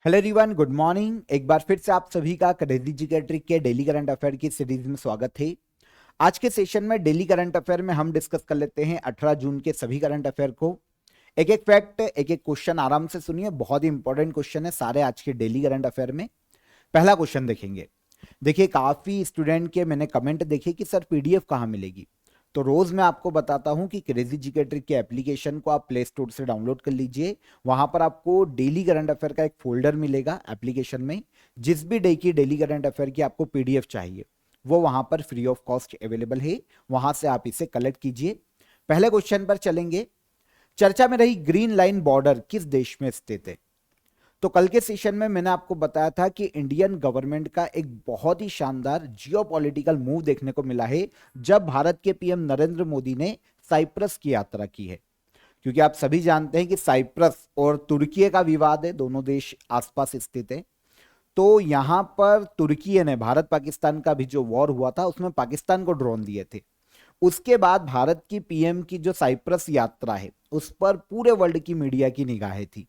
Hello everyone, good morning. एक बार फिर से आप सभी का क्रेजी जीके ट्रिक के डेली करंट अफेयर की सीरीज में स्वागत है। आज के सेशन में डेली करंट अफेयर में हम डिस्कस कर लेते हैं 18 जून के सभी करंट अफेयर को। एक एक फैक्ट, एक एक क्वेश्चन आराम से सुनिए, बहुत ही इंपॉर्टेंट क्वेश्चन है सारे आज के डेली करंट अफेयर में। पहला क्वेश्चन देखेंगे। देखिए, काफी स्टूडेंट के मैंने कमेंट देखे कि सर पीडीएफ कहाँ मिलेगी। तो रोज मैं आपको बताता हूं कि क्रेजी जीके ट्रिक के एप्लीकेशन को आप प्ले स्टोर से डाउनलोड कर लीजिए। वहां पर आपको डेली करंट अफेयर का एक फोल्डर मिलेगा एप्लीकेशन में। जिस भी डे की डेली करंट अफेयर की आपको पीडीएफ चाहिए वो वहां पर फ्री ऑफ कॉस्ट अवेलेबल है। वहां से आप इसे कलेक्ट कीजिए। पहले क्वेश्चन पर चलेंगे। चर्चा में रही ग्रीन लाइन बॉर्डर किस देश में स्थित है? तो कल के सेशन में मैंने आपको बताया था कि इंडियन गवर्नमेंट का एक बहुत ही शानदार जियोपॉलिटिकल मूव देखने को मिला है जब भारत के पीएम नरेंद्र मोदी ने साइप्रस की यात्रा की है। क्योंकि आप सभी जानते हैं कि साइप्रस और तुर्की का विवाद है, दोनों देश आसपास स्थित है। तो यहां पर तुर्की ने भारत पाकिस्तान का भी जो वॉर हुआ था उसमें पाकिस्तान को ड्रोन दिए थे। उसके बाद भारत की पीएम की जो साइप्रस यात्रा है उस पर पूरे वर्ल्ड की मीडिया की निगाहें थी।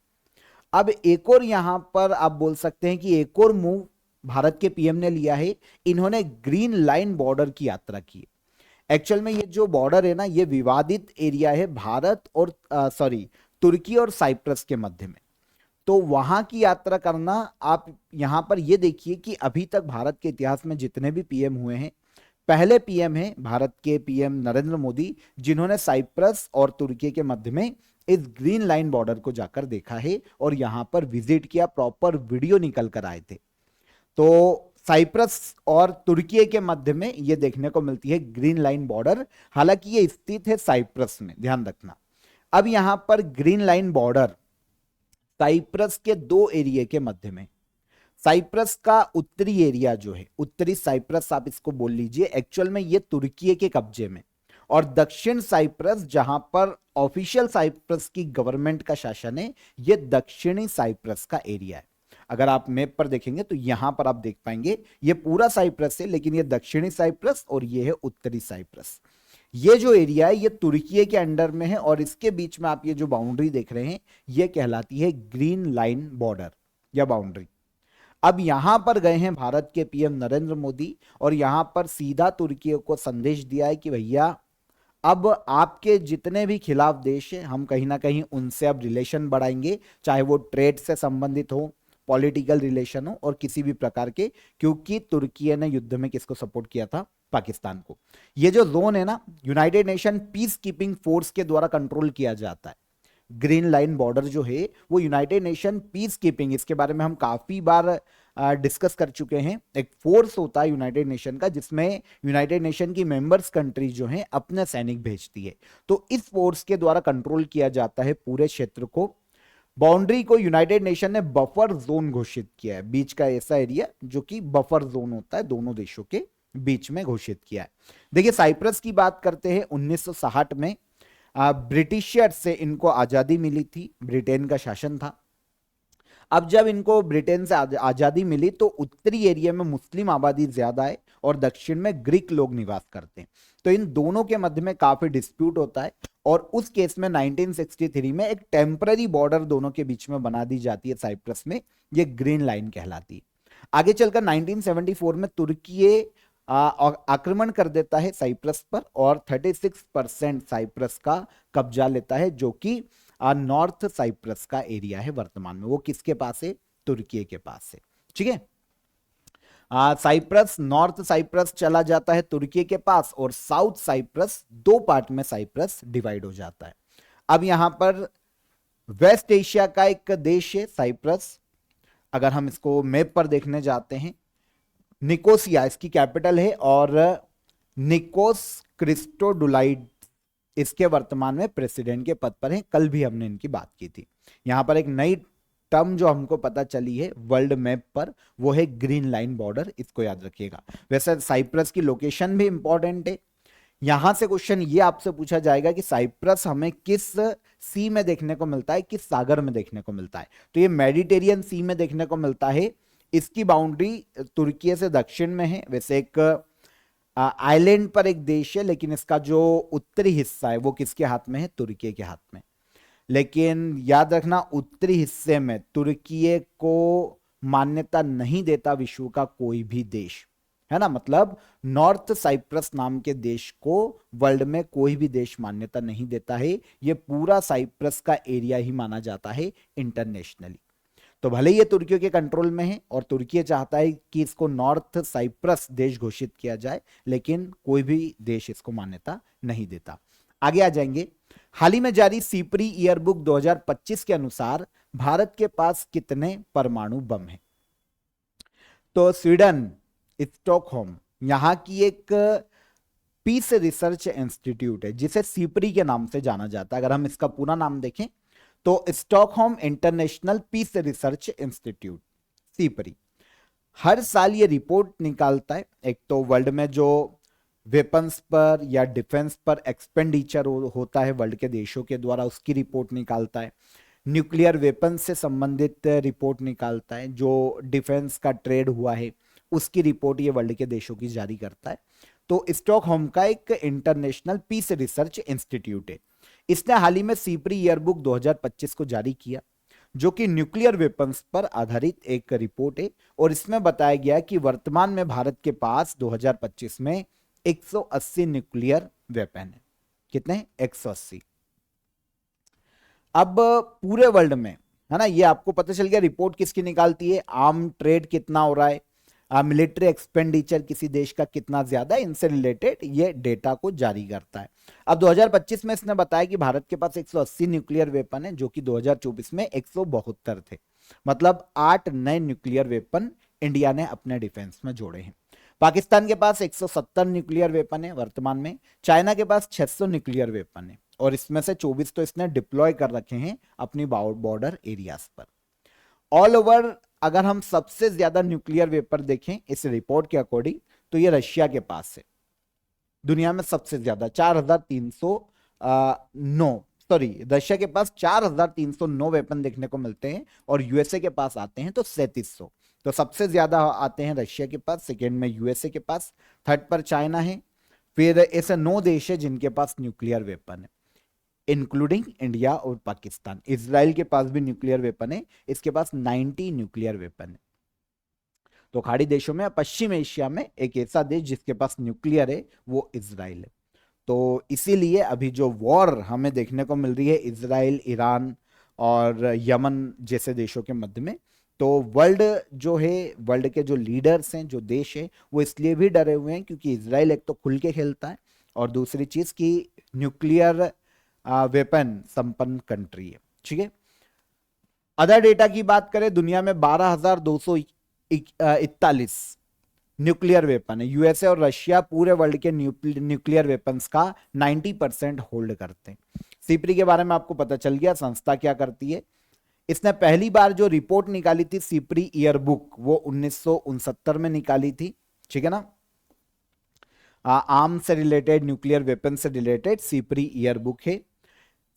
अब एक और यहां पर आप बोल सकते हैं कि एक और मूव भारत के पीएम ने लिया है। इन्होंने ग्रीन लाइन बॉर्डर की यात्रा की। एक्चुअल में ये जो बॉर्डर है ना, ये विवादित एरिया है भारत और तुर्की और साइप्रस के मध्य में। तो वहां की यात्रा करना, आप यहां पर ये देखिए कि अभी तक भारत के इतिहास में जितने भी पीएम हुए हैं, पहले पीएम हैं भारत के पीएम नरेंद्र मोदी जिन्होंने साइप्रस और तुर्की के मध्य में इस ग्रीन लाइन बॉर्डर को जाकर देखा है और यहां पर विजिट किया, प्रॉपर वीडियो निकल कर आए थे। तो साइप्रस और तुर्की के मध्य में यह देखने को मिलती है ग्रीन लाइन बॉर्डर। हालांकि ये स्थित है साइप्रस में, ध्यान रखना। अब यहां पर ग्रीन लाइन बॉर्डर साइप्रस के दो एरिया के मध्य में। साइप्रस का उत्तरी एरिया जो है, उत्तरी साइप्रस आप इसको बोल लीजिए, एक्चुअल में ये तुर्की के कब्जे में। और दक्षिण साइप्रस जहां पर ऑफिशियल साइप्रस की गवर्नमेंट का शासन है, ये दक्षिणी साइप्रस का एरिया है। अगर आप मैप पर देखेंगे तो यहां पर आप देख पाएंगे ये पूरा साइप्रस है, लेकिन ये दक्षिणी साइप्रस और ये है उत्तरी साइप्रस। ये जो एरिया है ये तुर्की के अंडर में है और इसके बीच में आप ये जो बाउंड्री देख रहे हैं ये कहलाती है ग्रीन लाइन बॉर्डर या बाउंड्री। अब यहां पर गए हैं भारत के पीएम नरेंद्र मोदी और यहां पर सीधा तुर्की को संदेश दिया है कि भैया अब आपके जितने भी खिलाफ देश है हम कहीं ना कहीं उनसे अब रिलेशन बढ़ाएंगे, चाहे वो ट्रेड से संबंधित हो, पॉलिटिकल रिलेशन हो और किसी भी प्रकार के। क्योंकि तुर्की ने युद्ध में किसको सपोर्ट किया था? पाकिस्तान को। ये जो जोन है ना, United nation peace keeping force के द्वारा कंट्रोल किया जाता है। ग्रीन लाइन बॉर्डर जो है वो यूनाइटेड नेशन पीस कीपिंग, इसके बारे में हम काफी बार डिस्कस कर चुके हैं। एक फोर्स होता है यूनाइटेड नेशन का जिसमें यूनाइटेड नेशन की मेंबर्स कंट्रीज जो हैं अपने सैनिक भेजती है। तो इस फोर्स के द्वारा कंट्रोल किया जाता है पूरे क्षेत्र को। बाउंड्री को यूनाइटेड नेशन ने बफर जोन घोषित किया है, बीच का ऐसा एरिया जो कि बफर जोन होता है दोनों देशों के बीच में घोषित किया है। देखिए, साइप्रस की बात करते हैं। 1960 में ब्रिटिशर्स से इनको आजादी मिली थी, ब्रिटेन का शासन था। अब जब इनको ब्रिटेन से आजादी मिली तो उत्तरी एरिया में मुस्लिम आबादी ज्यादा है और दक्षिण में ग्रीक लोग निवास करते हैं। तो इन दोनों के मध्य में काफी डिस्प्यूट होता है और उस केस में 1963 में एक टेम्पररी बॉर्डर दोनों के बीच में बना दी जाती है साइप्रस में। ये ग्रीन लाइन कहलाती है। आगे चलकर 1974 में तुर्की आक्रमण कर देता है साइप्रस पर और 36% साइप्रस का कब्जा लेता है, जो कि नॉर्थ साइप्रस का एरिया है। वर्तमान में वो किसके पास है? तुर्की के पास है। ठीक है, साइप्रस, नॉर्थ साइप्रस चला जाता है तुर्की के पास और साउथ साइप्रस, दो पार्ट में साइप्रस डिवाइड हो जाता है। अब यहां पर वेस्ट एशिया का एक देश है साइप्रस। अगर हम इसको मैप पर देखने जाते हैं, निकोसिया इसकी कैपिटल है और निकोस क्रिस्टोडुलाइड इसके वर्तमान में प्रेसिडेंट के पद पर हैं। कल भी हमने इनकी बात की थी। यहां पर एक नई टर्म जो हमको पता चली है वर्ल्ड मैप पर, वो है ग्रीन लाइन बॉर्डर। इसको याद रखिएगा। वैसे साइप्रस की लोकेशन भी इंपॉर्टेंट है। यहां से क्वेश्चन ये आपसे पूछा जाएगा कि साइप्रस हमें किस सी में देखने को मिलता है, किस सागर में देखने को मिलता है? तो ये मेडिटेरियन सी में देखने को मिलता है। इसकी बाउंड्री तुर्की से दक्षिण में है। वैसे एक आइलैंड पर एक देश है, लेकिन इसका जो उत्तरी हिस्सा है वो किसके हाथ में है? तुर्की के हाथ में। लेकिन याद रखना उत्तरी हिस्से में तुर्की को मान्यता नहीं देता विश्व का कोई भी देश, है ना। मतलब नॉर्थ साइप्रस नाम के देश को वर्ल्ड में कोई भी देश मान्यता नहीं देता है। ये पूरा साइप्रस का एरिया ही माना जाता है इंटरनेशनली। तो भले ये तुर्की के कंट्रोल में है और तुर्की चाहता है कि इसको नॉर्थ साइप्रस देश घोषित किया जाए, लेकिन कोई भी देश इसको मान्यता नहीं देता। आगे आ जाएंगे। हाल ही में जारी सीपरी ईयरबुक 2025 के अनुसार भारत के पास कितने परमाणु बम हैं? तो स्वीडन स्टॉकहोम यहां की एक पीस रिसर्च इंस्टीट्यूट है जिसे सीपरी के नाम से जाना जाता है। अगर हम इसका पूरा नाम देखें तो Stockholm International Peace Research Institute, SIPRI, हर साल ये रिपोर्ट निकालता है। एक तो वर्ल्ड में जो वेपन्स पर या डिफेंस पर एक्सपेंडिचर होता है वर्ल्ड के देशों के द्वारा, उसकी रिपोर्ट निकालता है। न्यूक्लियर वेपन से संबंधित रिपोर्ट निकालता है। जो डिफेंस का ट्रेड हुआ है उसकी रिपोर्ट ये वर्ल्ड के देशों की जारी करता है। तो स्टॉकहोम का एक इंटरनेशनल पीस रिसर्च इंस्टीट्यूट है। इसने हाल ही में सीपरी ईयरबुक 2025 को जारी किया, जो कि न्यूक्लियर वेपन्स पर आधारित एक रिपोर्ट है। और इसमें बताया गया कि वर्तमान में भारत के पास 2025 में 180 न्यूक्लियर वेपन है। कितने? 180। अब पूरे वर्ल्ड में, है ना, ये आपको पता चल गया रिपोर्ट किसकी निकालती है, आर्म ट्रेड कितना हो रहा है, मिलिट्री एक्सपेंडिचर किसी देश का कितना ज्यादा है, इनसे रिलेटेड ये डेटा को जारी करता है। अब 2025 में इसने बताया कि भारत के पास 180 न्यूक्लियर वेपन है, जो कि 2024 में 172 थे। मतलब 8 नए न्यूक्लियर वेपन इंडिया ने अपने डिफेंस में जोड़े हैं। पाकिस्तान के पास 170 न्यूक्लियर वेपन है वर्तमान में। चाइना के पास 600 न्यूक्लियर वेपन है और इसमें से 24 तो इसने डिप्लॉय कर रखे हैं अपनी बॉर्डर एरियाज पर। ऑल ओवर अगर हम सबसे ज्यादा न्यूक्लियर वेपन देखें इस रिपोर्ट के अकॉर्डिंग, तो ये रशिया के पास है। दुनिया में सबसे ज्यादा 4309, सॉरी, रशिया के पास 4309 वेपन देखने को मिलते हैं और यूएसए के पास आते हैं तो 3700। तो सबसे ज्यादा आते हैं रशिया के पास, सेकेंड में यूएसए के पास, थर्ड पर चाइना है, फिर ऐसे 9 देश है जिनके पास न्यूक्लियर वेपन है, इंक्लूडिंग इंडिया और पाकिस्तान। इजराइल के पास भी न्यूक्लियर वेपन है, इसके पास 90 न्यूक्लियर वेपन है। तो खाड़ी देशों में पश्चिम एशिया में एक ऐसा देश जिसके पास न्यूक्लियर है वो इजराइल है। तो इसीलिए अभी जो वॉर हमें देखने को मिल रही है इजराइल, ईरान और यमन जैसे देशों के मध्य में, तो वर्ल्ड जो है, वर्ल्ड के जो लीडर्स हैं, जो देश है, वो इसलिए भी डरे हुए हैं क्योंकि इजराइल एक तो खुल के खेलता है और दूसरी चीज की न्यूक्लियर वेपन संपन्न कंट्री है। ठीक है। अदर डेटा की बात करें, दुनिया में 12,241 न्यूक्लियर वेपन है। यूएसए और रशिया पूरे वर्ल्ड के न्यूक्लियर वेपन्स का 90% होल्ड करते हैं। सीपरी के बारे में आपको पता चल गया, संस्था क्या करती है। इसने पहली बार जो रिपोर्ट निकाली थी सीपरी ईयरबुक, वो 1969 में निकाली थी। ठीक है ना। आर्म से रिलेटेड, न्यूक्लियर वेपन से रिलेटेड सीपरी ईयरबुक है।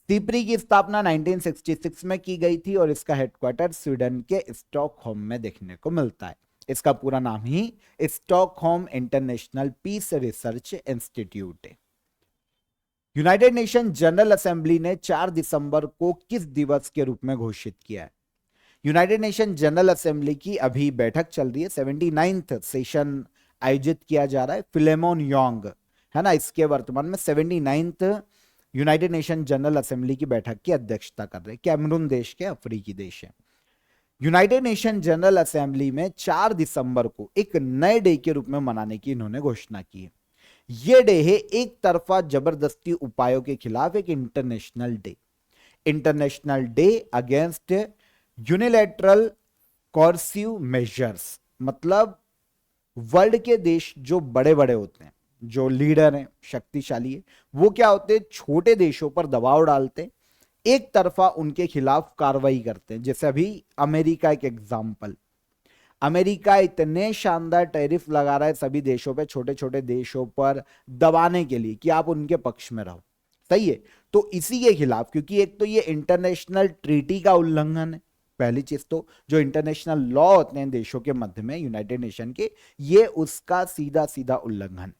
सीपरी की स्थापना 1966 में की गई थी और इसका हेडक्वार्टर स्वीडन के स्टॉकहोम में देखने को मिलता है। इसका पूरा नाम ही Stockholm International Peace Research Institute है। यूनाइटेड नेशन जनरल असेंबली ने 4 दिसंबर को किस दिवस के रूप में घोषित किया है? यूनाइटेड नेशन जनरल असेंबली की अभी बैठक चल रही है, 79th सेशन आयोजित किया जा रहा है। फिलेमोन योंग, है ना, इसके वर्तमान में 79th United Nation General assembly की बैठक की अध्यक्षता कर रहे हैं। कैमरून देश के अफ्रीकी देश है। यूनाइटेड नेशन जनरल असेंबली में 4 दिसंबर को एक नए डे के रूप में मनाने की इन्होंने घोषणा की है। यह डे है एक तरफा जबरदस्ती उपायों के खिलाफ एक international day, international day against unilateral coercive measures. मतलब वर्ल्ड के देश जो बड़े बड़े होते हैं, जो लीडर हैं, शक्तिशाली है, वो क्या होते हैं, छोटे देशों पर दबाव डालते हैं, एक तरफा उनके खिलाफ कार्रवाई करते हैं। जैसे अभी अमेरिका एक एग्जाम्पल, अमेरिका इतने शानदार टैरिफ लगा रहा है सभी देशों पे, छोटे छोटे देशों पर दबाने के लिए कि आप उनके पक्ष में रहो। सही है। तो इसी के खिलाफ, क्योंकि एक तो ये इंटरनेशनल ट्रीटी का उल्लंघन है, पहली चीज तो जो इंटरनेशनल लॉ होते हैं देशों के मध्य में यूनाइटेड नेशन के, ये उसका सीधा सीधा उल्लंघन।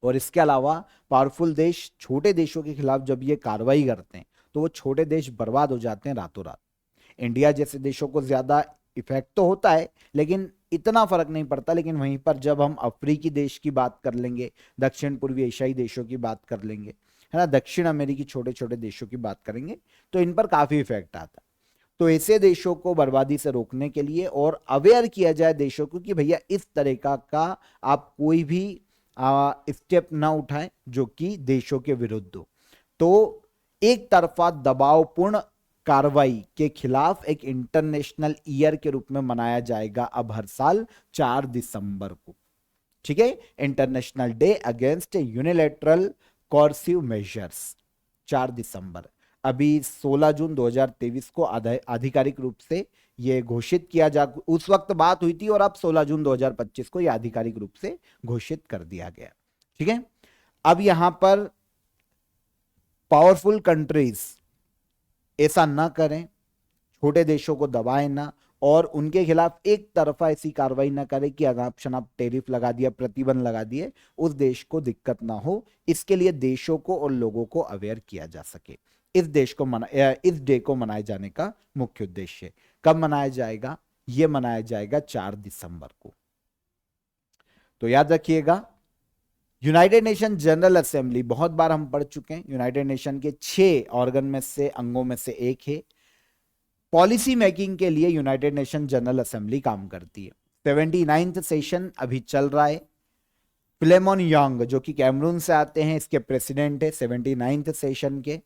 और इसके अलावा पावरफुल देश छोटे देशों के खिलाफ जब ये कार्रवाई करते हैं तो वो छोटे देश बर्बाद हो जाते हैं रातों रात। इंडिया जैसे देशों को ज्यादा इफेक्ट तो होता है, लेकिन इतना फर्क नहीं पड़ता। लेकिन वहीं पर जब हम अफ्रीकी देश की बात कर लेंगे, दक्षिण पूर्वी एशियाई देशों की बात कर लेंगे, है ना, दक्षिण अमेरिकी छोटे छोटे देशों की बात करेंगे, तो इन पर काफी इफेक्ट आता है। तो ऐसे देशों को बर्बादी से रोकने के लिए और अवेयर किया जाए देशों को कि भैया इस तरीका का आप कोई भी स्टेप ना उठाएं जो कि देशों के विरुद्ध हो। तो एक तरफा दबावपूर्ण कार्रवाई के खिलाफ एक इंटरनेशनल ईयर के रूप में मनाया जाएगा अब हर साल 4 दिसंबर को। ठीक है, international day against unilateral coercive measures, 4 दिसंबर। अभी 16 जून 2023 को आधिकारिक रूप से ये घोषित किया जा, उस वक्त बात हुई थी और अब 16 जून 2025 को ये आधिकारिक रूप से घोषित कर दिया गया। ठीक है, अब यहां पर पावरफुल कंट्रीज ऐसा ना करें, छोटे देशों को दबाएं ना, और उनके खिलाफ एक तरफा ऐसी कार्रवाई ना करें कि अनाप शनाप टैरिफ लगा दिया, प्रतिबंध लगा दिए, उस देश को दिक्कत ना हो। इसके लिए देशों को और लोगों को अवेयर किया जा सके। इस डे को मनाए जाने का मुख्य उद्देश्य कब मनाया जाएगा? यह मनाया जाएगा 4 दिसंबर को। तो याद रखिएगा, यूनाइटेड नेशन जनरल असेंबली, बहुत बार हम पढ़ चुके हैं, यूनाइटेड नेशन के 6 ऑर्गन में से, अंगों में से एक है। पॉलिसी मेकिंग के लिए यूनाइटेड नेशन जनरल असेंबली काम करती है। 79th सेशन अभी चल रहा है। फिलेमोन यंग जो कि कैमरून से आते हैं, इसके प्रेसिडेंट है 79th सेशन के।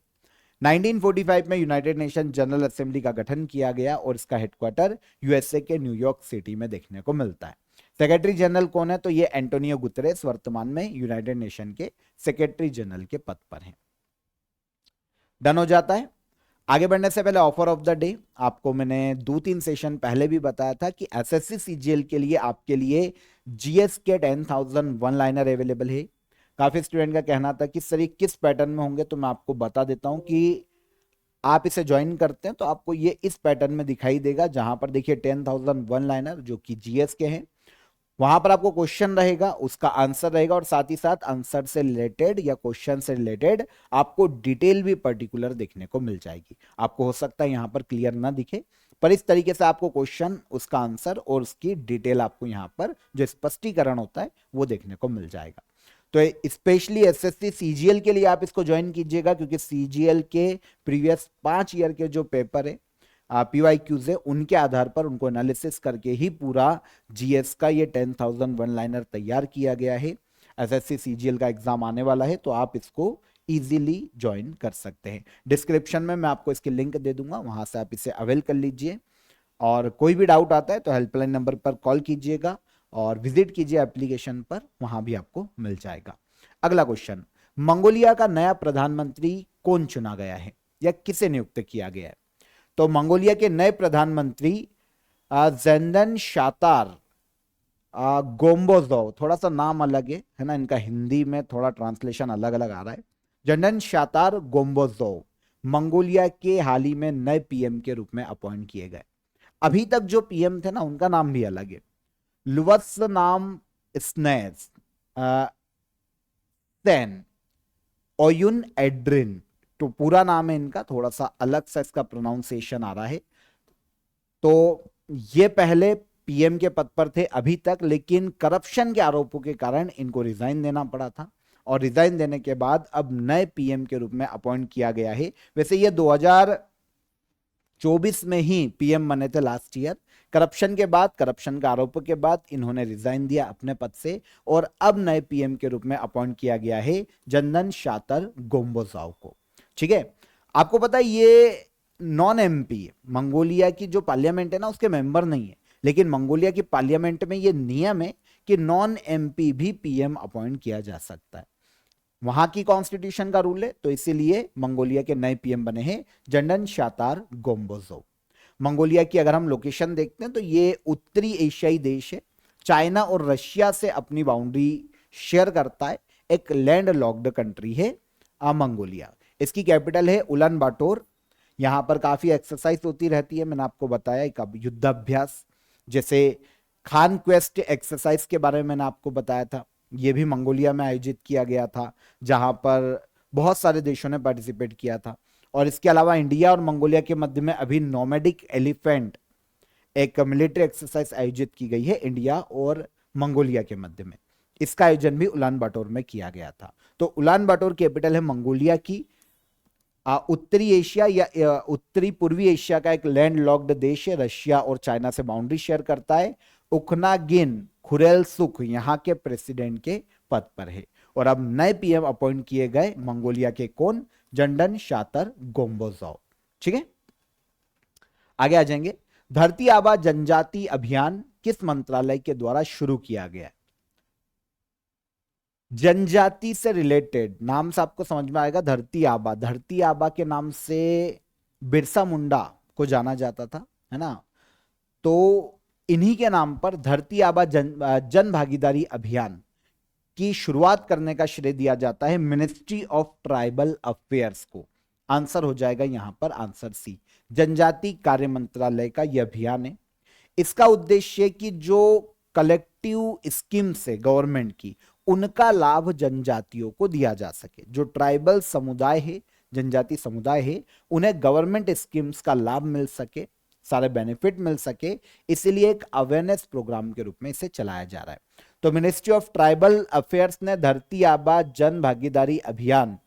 1945 में यूनाइटेड नेशन जनरल असेंबली का गठन किया गया और इसका हेडक्वार्टर यूएसए के न्यूयॉर्क सिटी में देखने को मिलता है। सेक्रेटरी जनरल कौन है? तो ये एंटोनियो गुतरेस वर्तमान में यूनाइटेड नेशन के सेक्रेटरी जनरल के पद पर हैं। डन हो जाता है। आगे बढ़ने से पहले ऑफर ऑफ द डे, आपको मैंने 2-3 सेशन पहले भी बताया था कि एसएससी सीजीएल के लिए आपके लिए जीएस के 10,000 वन लाइनर अवेलेबल है। काफी स्टूडेंट का कहना था कि सर ये किस पैटर्न में होंगे, तो मैं आपको बता देता हूं कि आप इसे ज्वाइन करते हैं तो आपको ये इस पैटर्न में दिखाई देगा, जहां पर देखिए 10,000 वन लाइनर जो कि जीएस के हैं, वहां पर आपको क्वेश्चन रहेगा, उसका आंसर रहेगा, और साथ ही साथ आंसर से रिलेटेड या क्वेश्चन से रिलेटेड आपको डिटेल भी पर्टिकुलर देखने को मिल जाएगी। आपको हो सकता है यहां पर क्लियर ना दिखे, पर इस तरीके से आपको क्वेश्चन, उसका आंसर और उसकी डिटेल आपको यहां पर जो स्पष्टीकरण होता है वो देखने को मिल जाएगा। तो स्पेशली एसएससी सीजीएल के लिए आप इसको ज्वाइन कीजिएगा, क्योंकि सीजीएल के प्रीवियस 5 ईयर के जो पेपर है, पीवाईक्यूज है, उनके आधार पर उनको एनालिसिस करके ही पूरा जीएस का ये 10,000 वन लाइनर तैयार किया गया है। एसएससी सीजीएल का एग्जाम आने वाला है, तो आप इसको इजीली ज्वाइन कर सकते हैं। डिस्क्रिप्शन में मैं आपको इसकी लिंक दे दूंगा, वहां से आप इसे अवेल कर लीजिए। और कोई भी डाउट आता है तो हेल्पलाइन नंबर पर कॉल कीजिएगा और विजिट कीजिए एप्लीकेशन पर, वहां भी आपको मिल जाएगा। अगला क्वेश्चन, मंगोलिया का नया प्रधानमंत्री कौन चुना गया है या किसे नियुक्त किया गया है? तो मंगोलिया के नए प्रधानमंत्री ज़ेंडन शातार गोम्बोजोव, थोड़ा सा नाम अलग है ना, इनका हिंदी में थोड़ा ट्रांसलेशन अलग अलग आ रहा है। ज़ेंडन शातार गोम्बोजोव मंगोलिया के हाल ही में नए पीएम के रूप में अपॉइंट किए गए। अभी तक जो पीएम थे ना, उनका नाम भी अलग है, लुवत्स नाम स्नेस सेन ओयुन एड्रिन, तो पूरा नाम है इनका, थोड़ा सा अलग सा इसका प्रोनाउंसिएशन आ रहा है। तो ये पहले पीएम के पद पर थे अभी तक, लेकिन करप्शन के आरोपों के कारण इनको रिजाइन देना पड़ा था, और रिजाइन देने के बाद अब नए पीएम के रूप में अपॉइंट किया गया है। वैसे ये 2024 में ही पीएम बने थे लास्ट ईयर। करप्शन के बाद, करप्शन के आरोपों के बाद इन्होंने रिजाइन दिया अपने पद से, और अब नए पीएम के रूप में अपॉइंट किया गया है ज़ेंडन शातार गोम्बोजोव को। ठीक है, आपको पता है ये नॉन एमपी, मंगोलिया की जो पार्लियामेंट है ना उसके मेंबर नहीं है, लेकिन मंगोलिया की पार्लियामेंट में ये नियम है कि नॉन एमपी भी पीएम अपॉइंट किया जा सकता है। वहां की कॉन्स्टिट्यूशन का रूल है, तो इसीलिए मंगोलिया के नए पीएम बने हैं ज़ेंडन शातार गोम्बोजोव। मंगोलिया की अगर हम लोकेशन देखते हैं तो ये उत्तरी एशियाई देश है, चाइना और रशिया से अपनी बाउंड्री शेयर करता है, एक लैंड लॉक्ड कंट्री है मंगोलिया। इसकी कैपिटल है उलान बाटोर। यहां पर काफी एक्सरसाइज होती रहती है, मैंने आपको बताया, एक युद्धाभ्यास, जैसे खान क्वेस्ट एक्सरसाइज के बारे में मैंने आपको बताया था, यह भी मंगोलिया में आयोजित किया गया था, जहां पर बहुत सारे देशों ने पार्टिसिपेट किया था। और इसके अलावा इंडिया और मंगोलिया के मध्य में अभी नोमैडिक एलिफेंट एक मिलिट्री एक्सरसाइज आयोजित की गई है इंडिया और मंगोलिया के मध्य में। इसका आयोजन भी उलान बाटोर में किया गया था। तो उलान बाटोर कैपिटल है मंगोलिया की। उत्तरी एशिया या उत्तरी पूर्वी एशिया का एक लैंड लॉक्ड देश है, रशिया और चाइना से बाउंड्री शेयर करता है। उखनागिन खुरेलसुख यहाँ के प्रेसिडेंट के पद पर है। और अब नए पीएम अपॉइंट किए गए मंगोलिया के कौन? जंडन शातर गोम्बोजोव। ठीक है, आगे आ जाएंगे। धरती आबा जनजाति अभियान किस मंत्रालय के द्वारा शुरू किया गया? जनजाति से रिलेटेड नाम से आपको समझ में आएगा। धरती आबा, धरती आबा के नाम से बिरसा मुंडा को जाना जाता था, है ना। तो इन्हीं के नाम पर धरती आबा जन भागीदारी अभियान की शुरुआत करने का श्रेय दिया जाता है मिनिस्ट्री ऑफ ट्राइबल अफेयर्स को। आंसर हो जाएगा यहां पर आंसर सी, जनजाति कार्य मंत्रालय का यह अभियान है। इसका उद्देश्य कि जो कलेक्टिव स्कीम्स है गवर्नमेंट की, उनका लाभ जनजातियों को दिया जा सके। जो ट्राइबल समुदाय है, जनजाति समुदाय है, उन्हें गवर्नमेंट स्कीम्स का लाभ मिल सके, सारे बेनिफिट मिल सके, इसलिए एक अवेयरनेस प्रोग्राम के रूप में इसे चलाया जा रहा है। तो मिनिस्ट्री ऑफ ट्राइबल अफेयर्स ने धरती आबा जन भागीदारी अभियान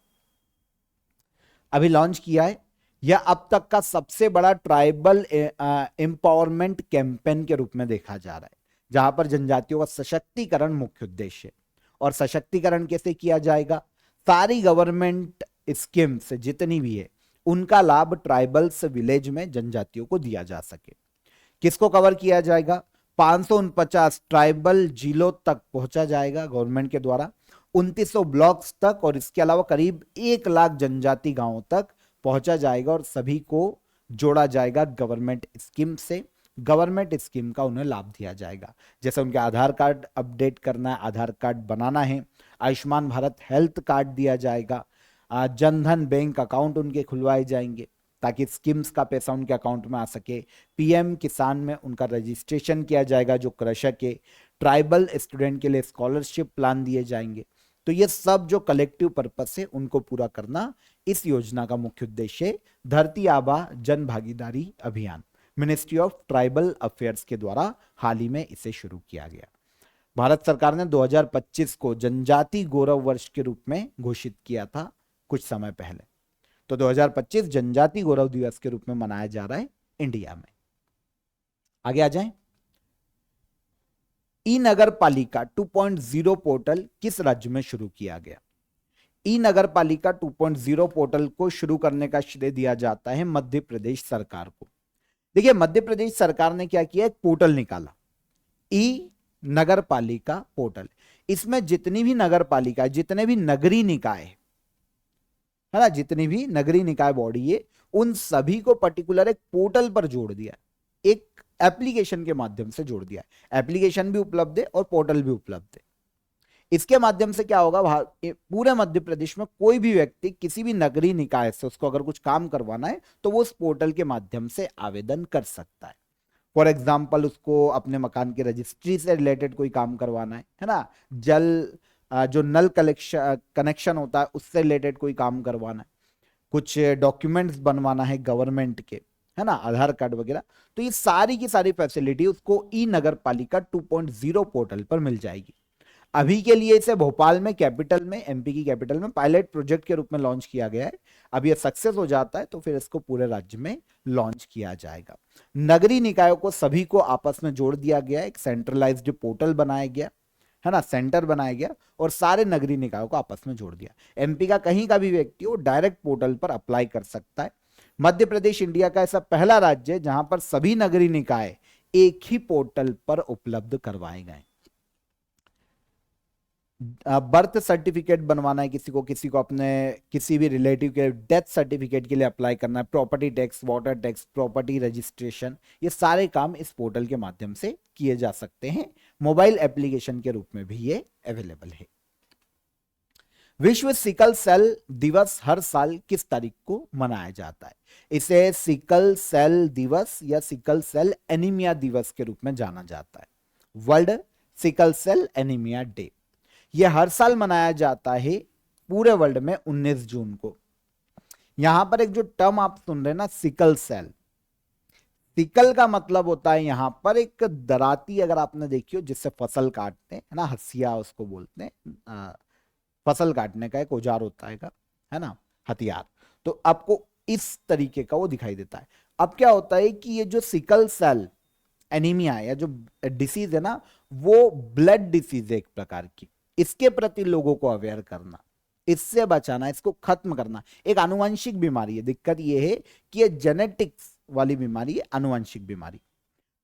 अभी लॉन्च किया है। यह अब तक का सबसे बड़ा ट्राइबल एम्पावरमेंट कैंपेन के रूप में देखा जा रहा है, जहां पर जनजातियों का सशक्तिकरण मुख्य उद्देश्य है। और सशक्तिकरण कैसे किया जाएगा? सारी गवर्नमेंट स्कीम्स जितनी भी है, उनका लाभ ट्राइबल्स विलेज में जनजातियों को दिया जा सके। किसको कवर किया जाएगा? 549 ट्राइबल जिलों तक पहुंचा जाएगा गवर्नमेंट के द्वारा, 2900 ब्लॉक्स तक, और इसके अलावा करीब 1 लाख जनजाति गांवों तक पहुंचा जाएगा और सभी को जोड़ा जाएगा गवर्नमेंट स्कीम से। गवर्नमेंट स्कीम का उन्हें लाभ दिया जाएगा, जैसे उनके आधार कार्ड अपडेट करना है, आधार कार्ड बनाना है, आयुष्मान भारत हेल्थ कार्ड दिया जाएगा, जनधन बैंक अकाउंट उनके खुलवाए जाएंगे ताकि स्कीम्स का पैसा उनके अकाउंट में आ सके। पीएम किसान में उनका रजिस्ट्रेशन किया जाएगा जो कृषक है। ट्राइबल स्टूडेंट के लिए स्कॉलरशिप प्लान दिए जाएंगे। तो ये सब जो कलेक्टिव पर्पस है उनको पूरा करना इस योजना का मुख्य उद्देश्य है। धरती आबा जन भागीदारी अभियान मिनिस्ट्री ऑफ ट्राइबल अफेयर्स के द्वारा हाल ही में इसे शुरू किया गया। भारत सरकार ने 2025 को जनजाति गौरव वर्ष के रूप में घोषित किया था कुछ समय पहले। तो 2025 जनजाति गौरव दिवस के रूप में मनाया जा रहा है इंडिया में। आगे आ जाएं। ई नगर पालिका 2.0 पोर्टल किस राज्य में शुरू किया गया? ई नगर पालिका 2.0 पोर्टल को शुरू करने का श्रेय दिया जाता है मध्य प्रदेश सरकार को। देखिए, मध्य प्रदेश सरकार ने क्या किया, एक पोर्टल निकाला, ई नगर पालिका पोर्टल। इसमें जितनी भी नगर पालिका, जितने भी नगरीय निकाय है ना, जितनी भी नगरीय निकाय बॉडी है, उन सभी को पर्टिकुलर एक पोर्टल पर जोड़ दिया, एक एप्लीकेशन के माध्यम से जोड़ दिया। एप्लीकेशन भी उपलब्ध है और पोर्टल भी उपलब्ध है। इसके माध्यम से क्या होगा, पूरे मध्य प्रदेश में कोई भी व्यक्ति किसी भी नगरीय निकाय से उसको अगर कुछ काम करवाना है तो वो उस पोर्टल के माध्यम से आवेदन कर सकता है। फॉर एग्जाम्पल, उसको अपने मकान की रजिस्ट्री से रिलेटेड कोई काम करवाना है ना, जो नल कनेक्शन होता है उससे रिलेटेड कोई काम करवाना है, कुछ डॉक्यूमेंट्स बनवाना है गवर्नमेंट के, है ना, आधार कार्ड वगैरह, तो ये सारी की सारी फैसिलिटी उसको ई नगर पालिका 2.0 पोर्टल पर मिल जाएगी। अभी के लिए इसे भोपाल में, कैपिटल में, एमपी की कैपिटल में पायलट प्रोजेक्ट के रूप में लॉन्च किया गया है। अब ये सक्सेस हो जाता है तो फिर इसको पूरे राज्य में लॉन्च किया जाएगा। नगरीय निकायों को सभी को आपस में जोड़ दिया गया, एक सेंट्रलाइज्ड पोर्टल बनाया गया, है ना, सेंटर बनाया गया और सारे नगरीय निकायों को आपस में जोड़ दिया। एमपी का कहीं का भी व्यक्ति वो डायरेक्ट पोर्टल पर अप्लाई कर सकता है। मध्य प्रदेश इंडिया का ऐसा पहला राज्य है जहां पर सभी नगरीय निकाय एक ही पोर्टल पर उपलब्ध करवाए गए। बर्थ सर्टिफिकेट बनवाना है किसी को अपने किसी भी रिलेटिव के डेथ सर्टिफिकेट के लिए अप्लाई करना है, property tax, water tax, property registration, ये सारे काम इस पोर्टल के माध्यम से किए जा सकते हैं। मोबाइल एप्लीकेशन के रूप में भी ये अवेलेबल है। विश्व सिकल सेल दिवस हर साल किस तारीख को मनाया जाता है? इसे सिकल सेल दिवस या सिकल सेल एनीमिया दिवस के रूप में जाना जाता है, world sickle cell anaemia day. यह हर साल मनाया जाता है पूरे वर्ल्ड में 19 जून को। यहां पर एक जो टर्म आप सुन रहे हैं ना, सिकल सेल, सिकल का मतलब होता है यहां पर एक दराती, अगर आपने देखी हो जिससे फसल काटते हैं, है ना, हसिया उसको बोलते हैं, फसल काटने का एक औजार होता है ना, हथियार। तो आपको इस तरीके का वो दिखाई देता है। अब क्या होता है कि ये जो सिकल सेल एनीमिया या जो डिसीज है ना, वो ब्लड डिसीज है एक प्रकार की। इसके प्रति लोगों को अवेयर करना, इससे बचाना, इसको खत्म करना। एक आनुवंशिक बीमारी है, दिक्कत ये है कि ये जेनेटिक्स वाली बीमारी है, आनुवंशिक बीमारी।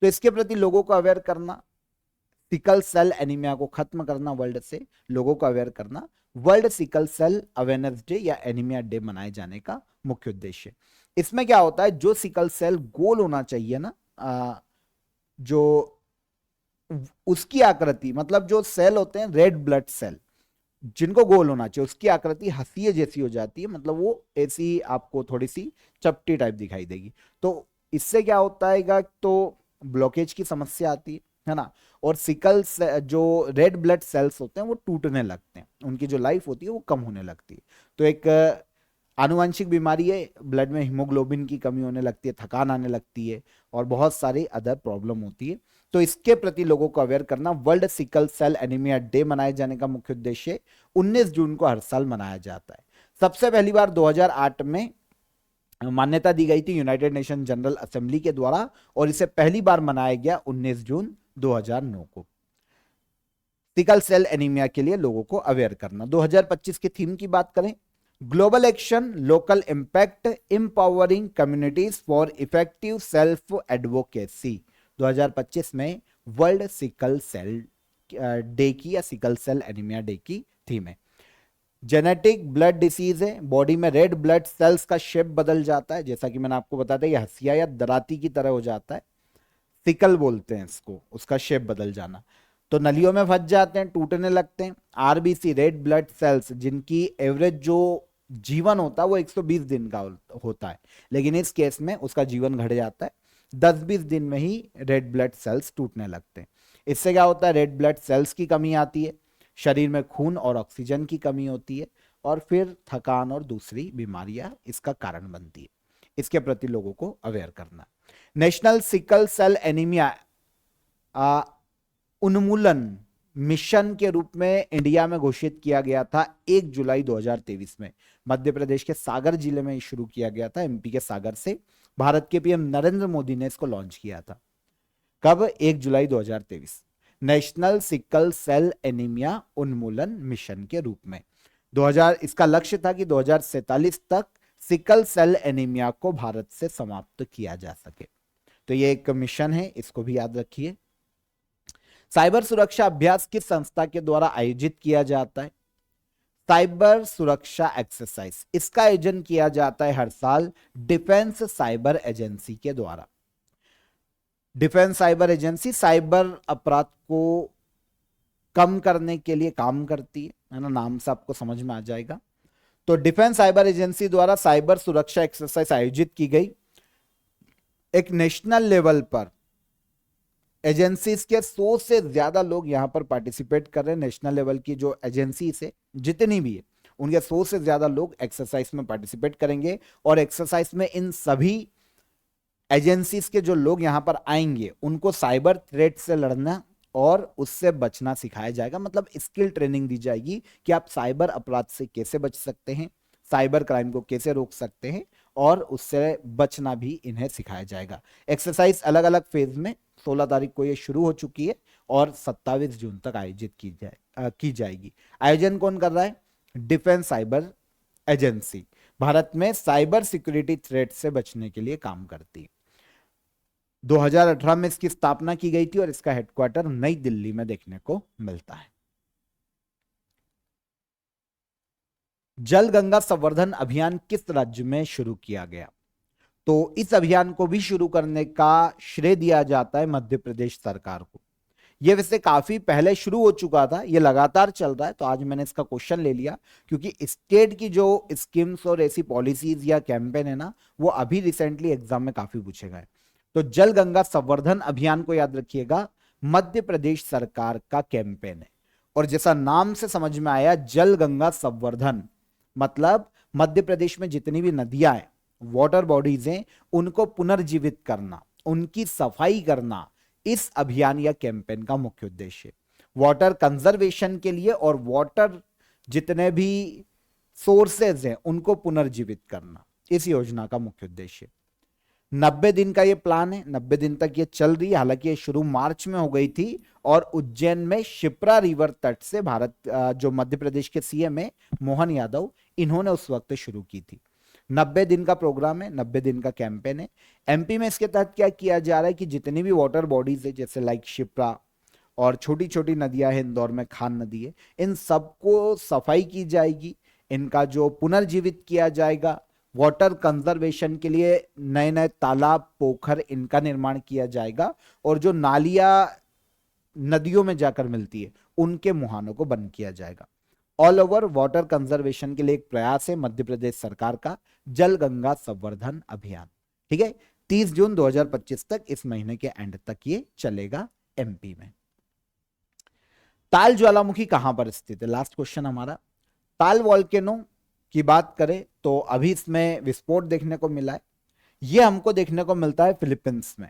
तो इसके प्रति लोगों को अवेयर करना, सिकल सेल एनीमिया को खत्म करना, वर्ल्ड से लोगों को अवेयर करना, world sickle cell awareness day या एनीमिया डे मनाए जाने का मुख्य उद्देश्य। इसमें क्या होता है, जो सिकल सेल गोल होना चाहिए ना, जो उसकी आकृति, मतलब जो सेल होते हैं रेड ब्लड सेल, जिनको गोल होना चाहिए, उसकी आकृति हंसिए जैसी हो जाती है, मतलब वो ऐसी आपको थोड़ी सी चपटी टाइप दिखाई देगी। तो इससे क्या होता है, तो ब्लॉकेज की समस्या आती है ना, और सिकल जो रेड ब्लड सेल्स होते हैं वो टूटने लगते हैं, उनकी जो लाइफ होती है वो कम होने लगती है। तो एक आनुवंशिक बीमारी है, ब्लड में हीमोग्लोबिन की कमी होने लगती है, थकान आने लगती है, और बहुत सारी अदर प्रॉब्लम होती है। तो इसके प्रति लोगों को अवेयर करना, world sickle cell anaemia day मनाए जाने का मुख्य उद्देश्य 19 जून को हर साल मनाया जाता है। सबसे पहली बार 2008 में मान्यता दी गई थी यूनाइटेड नेशन जनरल असेंबली के द्वारा, और इसे पहली बार मनाया गया 19 जून 2009 को। सिकल सेल एनीमिया के लिए लोगों को अवेयर करना। 2025 की थीम की बात करें, global action, local impact, empowering communities for effective self advocacy. 2025 में वर्ल्ड सिकल सेल डे की या सिकल सेल एनीमिया डे की थीम है। जेनेटिक ब्लड डिसीज है, बॉडी में रेड ब्लड सेल्स का शेप बदल जाता है, जैसा कि मैंने आपको बताया था, ये हसिया या दराती की तरह हो जाता है, सिकल बोलते हैं इसको, उसका शेप बदल जाना। तो नलियों में फंस जाते हैं, टूटने लगते हैं। आरबीसी रेड ब्लड सेल्स, जिनकी एवरेज जो जीवन होता है वो 120 दिन का होता है, लेकिन इस केस में उसका जीवन घट जाता है, 10-20 दिन में ही रेड ब्लड सेल्स टूटने लगते हैं। इससे क्या होता है, रेड ब्लड सेल्स की कमी आती है, शरीर में खून और ऑक्सीजन की कमी होती है, और फिर थकान और दूसरी बीमारियां इसका कारण बनती है। इसके प्रति लोगों को अवेयर करना। नेशनल सिकल सेल एनीमिया उन्मूलन मिशन के रूप में इंडिया में घोषित किया गया था 1 जुलाई 2023 में। मध्य प्रदेश के सागर जिले में शुरू किया गया था, एमपी के सागर से। भारत के पीएम नरेंद्र मोदी ने इसको लॉन्च किया था। कब? 1 जुलाई 2023, नेशनल सिकल सेल एनीमिया उन्मूलन मिशन के रूप में। 2000 इसका लक्ष्य था कि 2047 तक सिकल सेल एनीमिया को भारत से समाप्त किया जा सके। तो ये एक मिशन है, इसको भी याद रखिए। साइबर सुरक्षा अभ्यास किस संस्था के द्वारा आयोजित किया जाता है? साइबर सुरक्षा एक्सरसाइज, इसका आयोजन किया जाता है हर साल डिफेंस साइबर एजेंसी के द्वारा। डिफेंस साइबर एजेंसी साइबर अपराध को कम करने के लिए काम करती है ना, नाम से आपको समझ में आ जाएगा। तो डिफेंस साइबर एजेंसी द्वारा साइबर सुरक्षा एक्सरसाइज आयोजित की गई। एक नेशनल लेवल पर एजेंसीज के 100 से ज्यादा लोग यहां पर पार्टिसिपेट कर रहे हैं। नेशनल लेवल की जो एजेंसी है जितनी भी है, उनके 100 से ज्यादा लोग एक्सरसाइज में पार्टिसिपेट करेंगे, और एक्सरसाइज में इन सभी एजेंसीज के जो लोग यहां पर आएंगे उनको साइबर थ्रेट से लड़ना और उससे बचना सिखाया जाएगा। मतलब स्किल ट्रेनिंग दी जाएगी कि आप साइबर अपराध से कैसे बच सकते हैं, साइबर क्राइम को कैसे रोक सकते हैं, और उससे बचना भी इन्हें सिखाया जाएगा। एक्सरसाइज अलग अलग फेज में 16 तारीख को ये शुरू हो चुकी है और 27 जून तक आयोजित की जाएगी। आयोजन कौन कर रहा है? डिफेंस साइबर एजेंसी भारत में साइबर सिक्योरिटी थ्रेट से बचने के लिए काम करती है। 2018 में इसकी स्थापना की गई थी और इसका हेडक्वार्टर नई दिल्ली में देखने को मिलता है। जल गंगा संवर्धन अभियान किस राज्य में शुरू किया गया? तो इस अभियान को भी शुरू करने का श्रेय दिया जाता है मध्य प्रदेश सरकार को। यह वैसे काफी पहले शुरू हो चुका था, यह लगातार चल रहा है, तो आज मैंने इसका क्वेश्चन ले लिया क्योंकि स्टेट की जो स्कीम्स और ऐसी पॉलिसीज या कैंपेन है ना, वो अभी रिसेंटली एग्जाम में काफी पूछे गए। तो जल गंगा संवर्धन अभियान को याद रखिएगा, मध्य प्रदेश सरकार का कैंपेन है। और जैसा नाम से समझ में आया, जल गंगा संवर्धन मतलब मध्य प्रदेश में जितनी भी नदियां हैं, वाटर बॉडीज हैं, उनको पुनर्जीवित करना, उनकी सफाई करना इस अभियान या कैंपेन का मुख्य उद्देश्य है। वाटर कंजर्वेशन के लिए और वाटर जितने भी सोर्सेज हैं उनको पुनर्जीवित करना इस योजना का मुख्य उद्देश्य। 90 दिन का ये प्लान है, 90 दिन तक ये चल रही है। हालांकि ये शुरू मार्च में हो गई थी और उज्जैन में शिप्रा रिवर तट से भारत जो मध्य प्रदेश के सीएम है मोहन यादव, इन्होंने उस वक्त शुरू की थी। 90 दिन का प्रोग्राम है, 90 दिन का कैंपेन है। एमपी में इसके तहत क्या किया जा रहा है कि जितनी भी वाटर बॉडीज है जैसे लाइक शिप्रा और छोटी छोटी नदियां हैं, इंदौर में खान नदी है, इन सबको सफाई की जाएगी, इनका जो पुनर्जीवित किया जाएगा। वाटर कंजर्वेशन के लिए नए नए तालाब, पोखर, इनका निर्माण किया जाएगा और जो नालियां नदियों में जाकर मिलती है उनके मुहानों को बंद किया जाएगा। ऑल ओवर वाटर कंजर्वेशन के लिए एक प्रयास है मध्य प्रदेश सरकार का जल गंगा संवर्धन अभियान। ठीक है, 30 जून 2025 तक, इस महीने के एंड तक ये चलेगा एमपी में। ताल ज्वालामुखी कहां पर स्थित है, लास्ट क्वेश्चन हमारा। ताल वॉल्केनो की बात करें तो अभी इसमें विस्फोट देखने को मिला है। यह हमको देखने को मिलता है फिलीपींस में।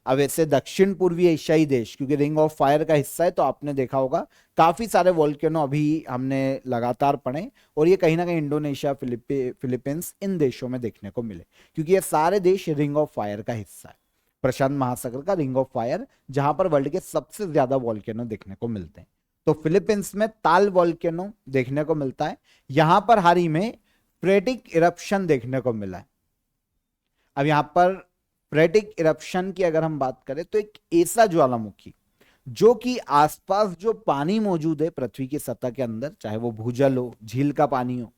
अब ऐसे दक्षिण पूर्वी एशियाई देश, क्योंकि रिंग ऑफ फायर का हिस्सा है, तो आपने देखा होगा काफी सारे वॉल्केनो अभी हमने लगातार पढ़े और ये कहीं ना कहीं इंडोनेशिया, फिलीपींस, इन देशों में देखने को मिले, क्योंकि ये सारे देश रिंग ऑफ फायर का हिस्सा है। प्रशांत महासागर का रिंग ऑफ फायर, जहां पर वर्ल्ड के सबसे ज्यादा वॉल्केनो देखने को मिलते हैं। तो फिलीपींस में ताल वॉल्केनो देखने को मिलता है। यहां पर हाल ही में फ्रेटिक इरप्शन देखने को मिला है। अब यहां पर फ्रेटिक इरप्शन की अगर हम बात करें तो एक ऐसा ज्वालामुखी जो कि आसपास जो पानी मौजूद है पृथ्वी की सतह के अंदर, चाहे वो भूजल हो, झील का पानी हो,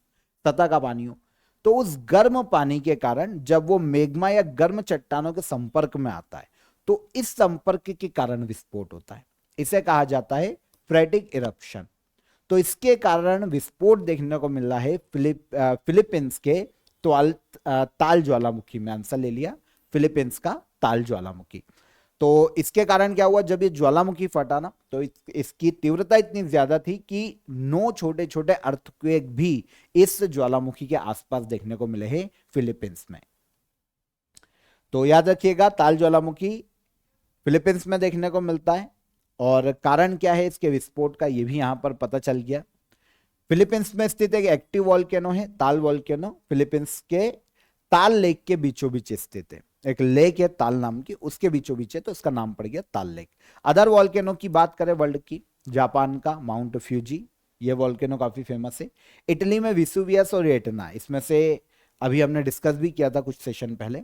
सतह का पानी हो, तो उस गर्म पानी के कारण जब वो मैग्मा या गर्म चट्टानों के संपर्क में आता है तो इस संपर्क के कारण विस्फोट होता है। इसे कहा जाता है फ्रेटिक इरप्शन। तो इसके कारण विस्फोट देखने को मिल रहा है फिलीपींस के ताल ज्वालामुखी में। आंसर ले लिया, फिलीपींस का ताल ज्वालामुखी। तो इसके कारण क्या हुआ, जब ये ज्वालामुखी फटा ना तो इसकी तीव्रता इतनी ज्यादा थी कि 9 छोटे छोटे अर्थक्वेक भी इस ज्वालामुखी के आसपास देखने को मिले हैं फिलीपींस में। तो याद रखिएगा, ताल ज्वालामुखी फिलीपींस में देखने को मिलता है और कारण क्या है इसके विस्फोट का, ये भी यहां पर पता चल गया। फिलीपींस में स्थित एक एक्टिव वॉल्केनो है ताल वॉल्केनो, फिलीपींस के ताल लेक के बीचों बीच स्थित है। एक लेक है ताल नाम की, उसके बीचों बीच है, तो इसका नाम पड़ गया ताल लेक। अदर वॉल्केनो की बात करें वर्ल्ड की, जापान का माउंट फ्यूजी, ये वॉल्केनो काफी फेमस है। इटली में विसुवियस और एटना, इसमें से अभी हमने डिस्कस भी किया था कुछ सेशन पहले।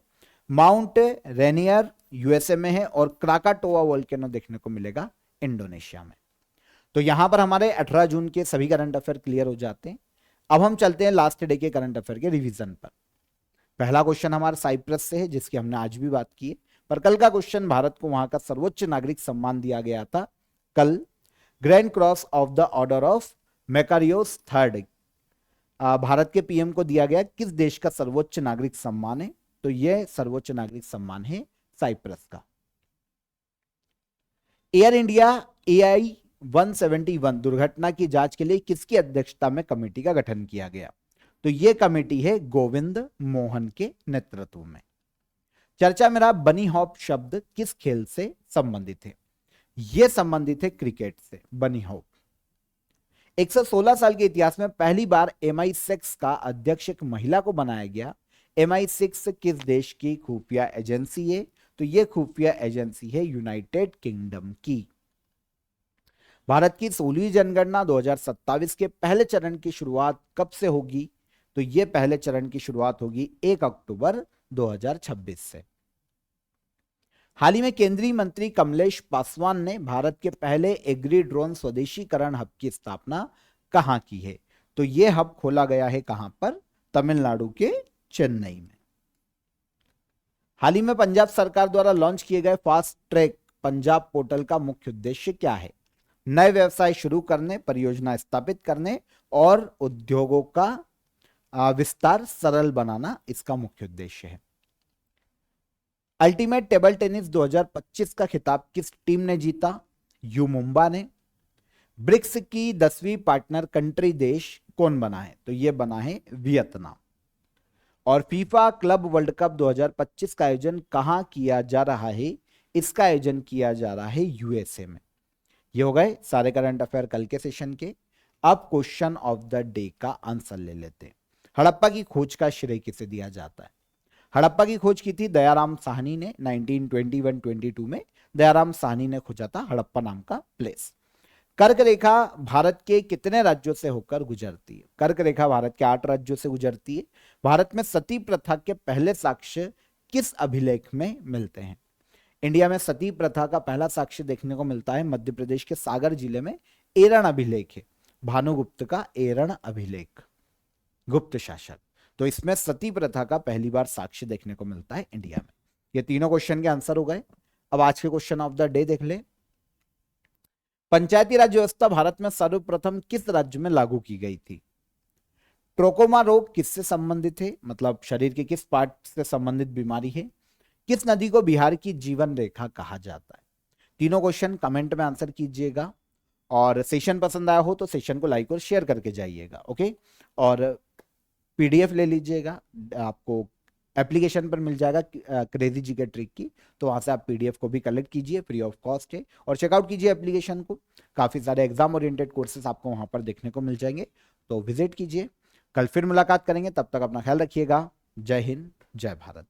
माउंट रेनियर यूएसए में है और क्राकाटोआ वॉल्केनो देखने को मिलेगा इंडोनेशिया में। तो यहां पर हमारे 18 जून के सभी करंट अफेयर क्लियर हो जाते हैं। अब हम चलते हैं लास्ट डे के करंट अफेयर के रिवीजन पर। पहला क्वेश्चन हमारा साइप्रस से है, जिसकी हमने आज भी बात की है, पर कल का क्वेश्चन भारत को वहां का सर्वोच्च नागरिक सम्मान दिया गया था कल, Grand Cross of the Order of Makarios third. Bharat के पीएम को दिया गया किस देश का सर्वोच्च नागरिक सम्मान है, तो यह सर्वोच्च नागरिक सम्मान है साइप्रस का। एयर इंडिया AI-171 दुर्घटना की जांच के लिए किसकी अध्यक्षता में कमेटी का गठन किया गया, तो यह कमेटी है गोविंद मोहन के नेतृत्व में। चर्चा में रहा बनी हॉप शब्द किस खेल से संबंधित है, यह संबंधित है क्रिकेट से। बनी हॉप 116 साल के इतिहास में पहली बार MI6 का अध्यक्ष एक महिला को बनाया गया। MI6 किस देश की खुफिया एजेंसी है, तो यह खुफिया एजेंसी है यूनाइटेड किंगडम की। भारत की 16वीं जनगणना 2027 के पहले चरण की शुरुआत कब से होगी, तो यह पहले चरण की शुरुआत होगी 1 अक्टूबर 2026 से। हाल ही में केंद्रीय मंत्री कमलेश पासवान ने भारत के पहले एग्री ड्रोन स्वदेशीकरण हब की स्थापना कहां की है, तो यह हब खोला गया है कहां पर, तमिलनाडु के चेन्नई में। हाल ही में पंजाब सरकार द्वारा लॉन्च किए गए फास्ट ट्रैक पंजाब पोर्टल का मुख्य उद्देश्य क्या है, नए व्यवसाय शुरू करने, परियोजना स्थापित करने और उद्योगों का विस्तार सरल बनाना इसका मुख्य उद्देश्य है। अल्टीमेट टेबल टेनिस 2025 का खिताब किस टीम ने जीता, यू मुंबा ने। ब्रिक्स की 10वीं पार्टनर कंट्री देश कौन बना है? तो ये बना है वियतनाम। और फीफा क्लब वर्ल्ड कप 2025 का आयोजन कहां किया जा रहा है? इसका आयोजन किया जा रहा है यूएसए में। ये हो गए सारे करंट अफेयर कल के सेशन के। अब क्वेश्चन ऑफ द डे का आंसर ले लेते हैं। हड़प्पा की खोज का श्रेय किसे दिया जाता है? हड़प्पा की खोज की थी दयाराम साहनी ने 1921-22 में। दयाराम साहनी ने खोजा था हड़प्पा नाम का प्लेस। कर्क रेखा भारत के कितने राज्यों से होकर गुजरती है? कर्क रेखा भारत के 8 राज्यों से गुजरती है। भारत में सती प्रथा के पहले साक्ष्य किस अभिलेख में मिलते हैं? इंडिया में सती प्रथा का पहला साक्ष्य देखने को मिलता है मध्य प्रदेश के सागर जिले में। एरण अभिलेख है, भानुगुप्त का एरण अभिलेख, गुप्त शासक। तो इसमें सती प्रथा का पहली बार साक्ष्य देखने को मिलता है इंडिया में। ये तीनों क्वेश्चन के आंसर हो गए। अब आज के क्वेश्चन ऑफ द डे देख ले। पंचायती राज व्यवस्था भारत में सर्वप्रथम किस राज्य में लागू की गई थी? ट्रोकोमा रोग किससे संबंधित है? मतलब शरीर के किस पार्ट से संबंधित बीमारी है? किस नदी को बिहार की जीवन रेखा कहा जाता है? तीनों क्वेश्चन कमेंट में आंसर कीजिएगा। और सेशन पसंद आया हो तो सेशन को लाइक और शेयर करके जाइएगा। ओके, और पीडीएफ ले लीजिएगा, आपको एप्लीकेशन पर मिल जाएगा क्रेजी जीके ट्रिक की। तो वहां से आप पीडीएफ को भी कलेक्ट कीजिए, फ्री ऑफ कॉस्ट है। और चेकआउट कीजिए एप्लीकेशन को, काफी सारे एग्जाम ओरिएंटेड कोर्सेज आपको वहां पर देखने को मिल जाएंगे। तो विजिट कीजिए। कल फिर मुलाकात करेंगे, तब तक अपना ख्याल रखिएगा। जय हिंद, जय भारत।